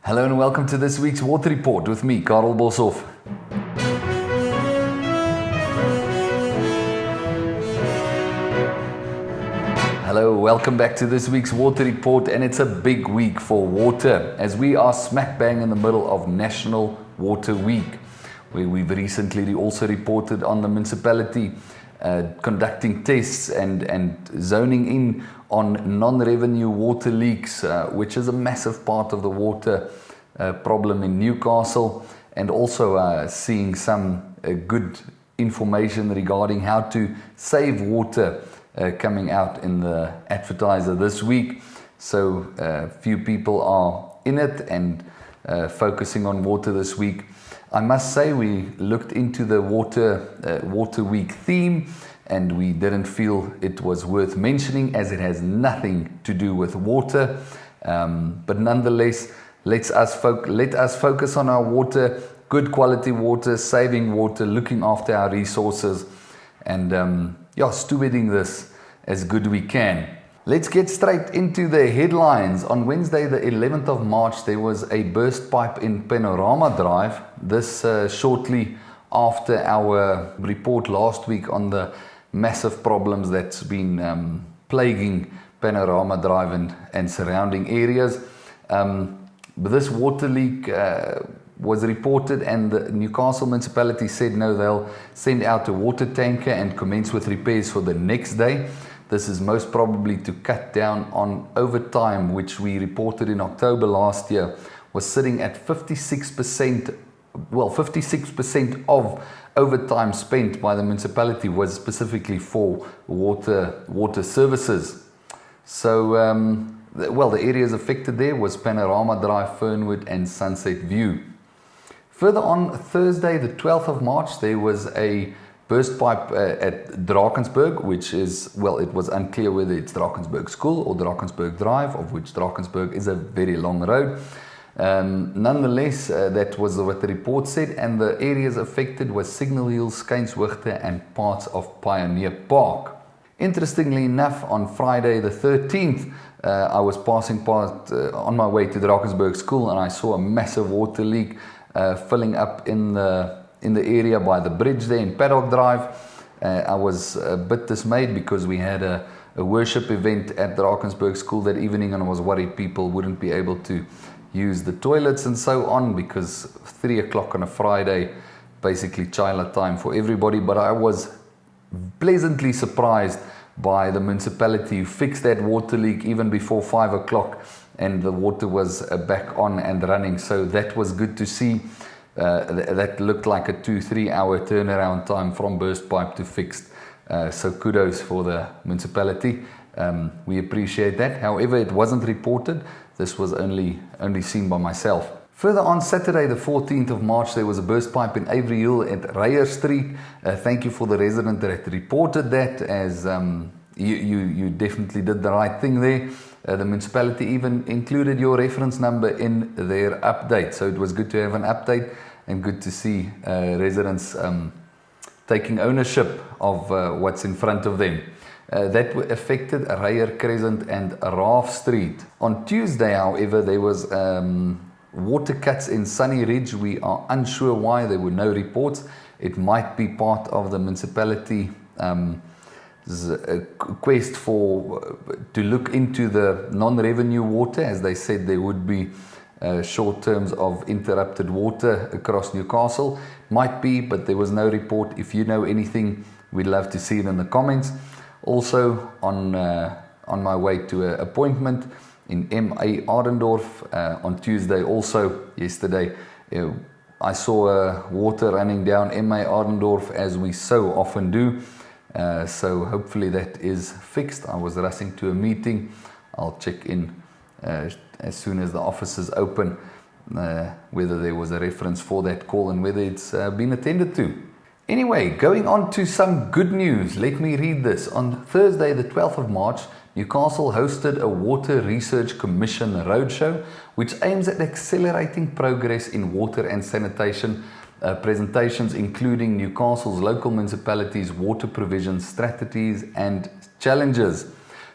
Hello and welcome to this week's Water Report with me, Carel. Hello, welcome back to this week's Water Report, and it's a big week for water as we are smack bang in the middle of National Water Week, where we've recently also reported on the municipality conducting tests and zoning in on non-revenue water leaks, which is a massive part of the water problem in Newcastle, and also seeing some good information regarding how to save water coming out in the advertiser this week. So few people are in it and focusing on water this week. I must say we looked into the Water Week theme, and we didn't feel it was worth mentioning as it has nothing to do with water. But nonetheless, let us focus on our water, good quality water, saving water, looking after our resources, and stewarding this as good we can. Let's get straight into the headlines. On Wednesday, the 11th of March, there was a burst pipe in Panorama Drive. This shortly after our report last week on the massive problems that's been plaguing Panorama Drive and surrounding areas. But this water leak was reported, and the Newcastle municipality said no, they'll send out a water tanker and commence with repairs for the next day. This is most probably to cut down on overtime, which we reported in October last year was sitting at 56%. Well, 56% of overtime spent by the municipality was specifically for water services. So, the areas affected there was Panorama Drive, Fernwood and Sunset View. Further on Thursday, the 12th of March, there was a burst pipe at Drakensberg, which is, it was unclear whether it's Drakensberg School or Drakensberg Drive, of which Drakensberg is a very long road. Nonetheless, that was what the report said, and the areas affected was Signal Hills, Skynshoogte and parts of Pioneer Park. Interestingly enough, on Friday the 13th, I was passing on my way to Drakensberg School, and I saw a massive water leak filling up in the area by the bridge there in Paddock Drive. I was a bit dismayed because we had a worship event at Drakensberg School that evening, and I was worried people wouldn't be able to use the toilets and so on, because 3 o'clock on a Friday, basically child time for everybody. But I was pleasantly surprised by the municipality who fixed that water leak even before 5 o'clock, and the water was back on and running. So that was good to see. That looked like a 2-3 hour turnaround time from burst pipe to fixed. So kudos for the municipality. We appreciate that. However, it wasn't reported. This was only seen by myself. Further on Saturday, the 14th of March, there was a burst pipe in Avery Hill at Rayer Street. Thank you for the resident that reported that, as you definitely did the right thing there. The municipality even included your reference number in their update. So it was good to have an update and good to see residents taking ownership of what's in front of them. That affected Rayer Crescent and Raaf Street. On Tuesday, however, there was water cuts in Sunny Ridge. We are unsure why. There were no reports. It might be part of the municipality quest to look into the non-revenue water, as they said there would be short terms of interrupted water across Newcastle. Might be, but there was no report. If you know anything, we'd love to see it in the comments. Also, on my way to an appointment in M.A. Ardendorf on Tuesday, also yesterday, I saw water running down M.A. Ardendorf, as we so often do. So hopefully that is fixed. I was rushing to a meeting. I'll check in as soon as the offices open, whether there was a reference for that call and whether it's been attended to. Anyway, going on to some good news. Let me read this. On Thursday, the 12th of March, Newcastle hosted a Water Research Commission Roadshow, which aims at accelerating progress in water and sanitation. Presentations including Newcastle's local municipalities' water provision strategies and challenges,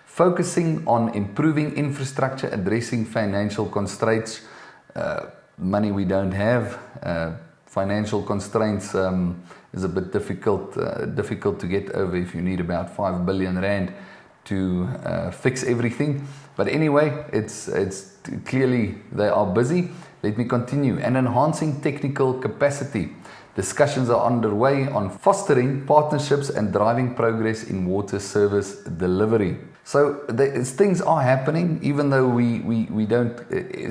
focusing on improving infrastructure, addressing financial constraints, money we don't have. Financial constraints is a bit difficult to get over if you need about 5 billion rand to fix everything. But anyway, it's clearly they are busy. Let me continue. And enhancing technical capacity. Discussions are underway on fostering partnerships and driving progress in water service delivery. So things are happening, even though we don't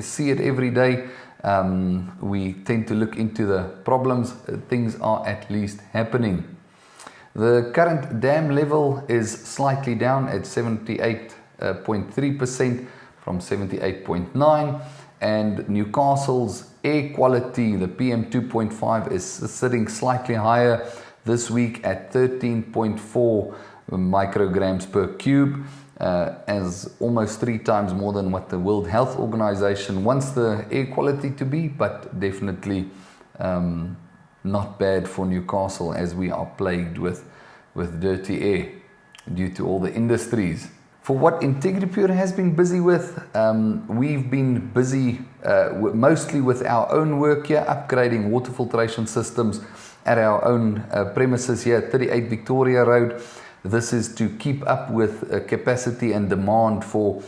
see it every day. We tend to look into the problems. Things are at least happening. The current dam level is slightly down at 78.3% from 78.9%. And Newcastle's air quality, the PM 2.5, is sitting slightly higher this week at 13.4 micrograms per cube, as almost 3 times more than what the World Health Organization wants the air quality to be, but definitely not bad for Newcastle, as we are plagued with dirty air due to all the industries. For what INTEGRIPURE has been busy with, we've been busy mostly with our own work here, upgrading water filtration systems at our own premises here at 38 Victoria Road. This is to keep up with capacity and demand for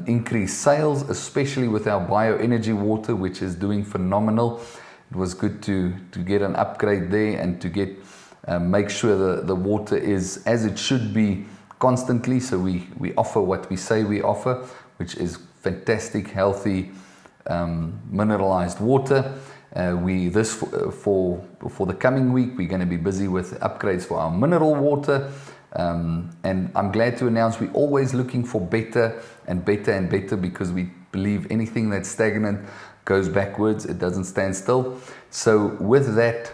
increased sales, especially with our bioenergy water, which is doing phenomenal. It was good to get an upgrade there and to get make sure the water is as it should be constantly. So we offer what we say we offer, which is fantastic, healthy, mineralized water. For the coming week, we're going to be busy with upgrades for our mineral water. And I'm glad to announce we're always looking for better and better and better, because we believe anything that's stagnant goes backwards. It doesn't stand still. So with that,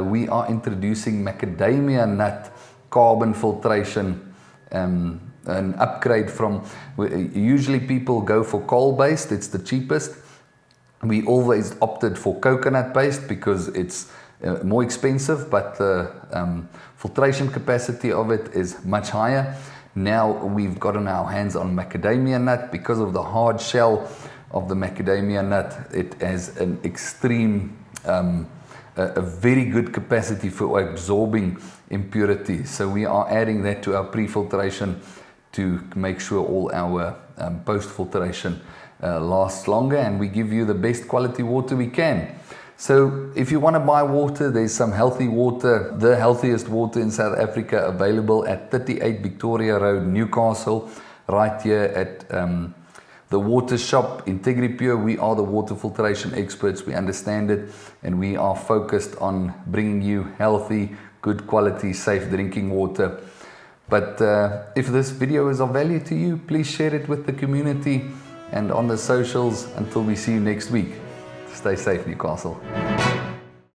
we are introducing macadamia nut carbon filtration, an upgrade from, usually people go for coal-based, it's the cheapest. We always opted for coconut-based because it's more expensive, but the filtration capacity of it is much higher. Now we've gotten our hands on macadamia nut. Because of the hard shell of the macadamia nut, it has an extreme, a very good capacity for absorbing impurities. So we are adding that to our pre-filtration to make sure all our post-filtration lasts longer, and we give you the best quality water we can. So if you want to buy water, there's some healthy water, the healthiest water in South Africa, available at 38 Victoria Road, Newcastle, right here at the water shop, INTEGRIPURE. We are the water filtration experts. We understand it, and we are focused on bringing you healthy, good quality, safe drinking water. But if this video is of value to you, please share it with the community and on the socials. Until we see you next week, stay safe, Newcastle.